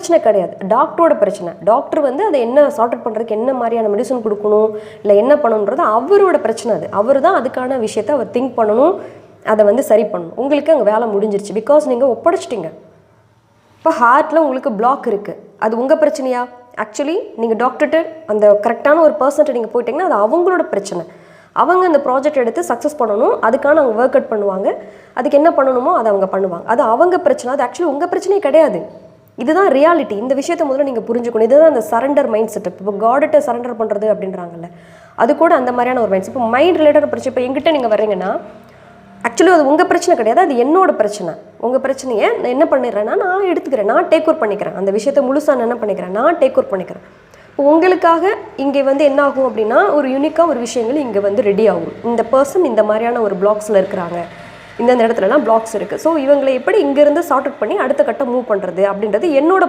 பிரச்சனை கிடையாது, டாக்டரோட பிரச்சனை. டாக்டர் வந்து அதை என்ன சார்ட் அவுட் பண்ணுறதுக்கு என்ன மாதிரியான மெடிசன் கொடுக்கணும், இல்லை என்ன பண்ணணுன்றது அவரோட பிரச்சனை. அது அவர் தான் அதுக்கான விஷயத்தை அவர் திங்க் பண்ணணும், அதை வந்து சரி பண்ணணும். உங்களுக்கு அங்கே வேலை முடிஞ்சிருச்சு, பிகாஸ் நீங்கள் ஒப்படைச்சிட்டிங்க. இப்போ ஹார்ட்டில் உங்களுக்கு பிளாக் இருக்குது, அது உங்கள் பிரச்சனையா? ஆக்சுவலி நீங்கள் டாக்டர்கிட்ட அந்த கரெக்டான ஒரு பர்சன்ட்டை நீங்கள் போயிட்டீங்கன்னா அது அவங்களோட பிரச்சனை. அவங்க அந்த ப்ராஜெக்ட் எடுத்து சக்ஸஸ் பண்ணணும், அதுக்கான அவங்க ஒர்க் அவுட் பண்ணுவாங்க, அதுக்கு என்ன பண்ணணுமோ அதை அவங்க பண்ணுவாங்க. அது அவங்க பிரச்சனை, அது ஆக்சுவலி உங்கள் பிரச்சனையே கிடையாது. இதுதான் ரியாலிட்டி. இந்த விஷயத்தை முதல்ல நீங்கள் புரிஞ்சுக்கணும். இதுதான் அந்த சரண்டர் மைண்ட் செட். இப்போ காடிட்ட சரண்டர் பண்ணுறது அப்படின்றாங்கல்ல, அது கூட அந்த மாதிரியான ஒரு மைண்ட் செட். இப்போ மைண்ட் ரிலேட்டட் பிரச்சனை, இப்போ எங்கிட்ட நீங்கள் வர்றீங்கன்னா ஆக்சுவலி அது உங்கள் பிரச்சனை கிடையாது, அது என்னோட பிரச்சனை. உங்கள் பிரச்சனையை நான் என்ன பண்ணிடுறேன்னா நான் எடுத்துக்கிறேன், நான் டேக் ஓவர் பண்ணிக்கிறேன். அந்த விஷயத்தை முழுசாக நான் என்ன பண்ணிக்கிறேன், நான் டேக் ஓவர் பண்ணிக்கிறேன். இப்போ உங்களுக்காக இங்கே வந்து என்ன ஆகும் அப்படின்னா ஒரு யூனிக்காக ஒரு விஷயங்கள் இங்கே வந்து ரெடி ஆகும். இந்த பர்சன் இந்த மாதிரியான ஒரு பிளாக்ஸில் இருக்கிறாங்க, இந்த இடத்துலலாம் பிளாக்ஸ் இருக்குது. ஸோ இவங்களை எப்படி இங்கேருந்து சார்ட் அவுட் பண்ணி அடுத்த கட்டம் மூவ் பண்ணுறது அப்படின்றது என்னோட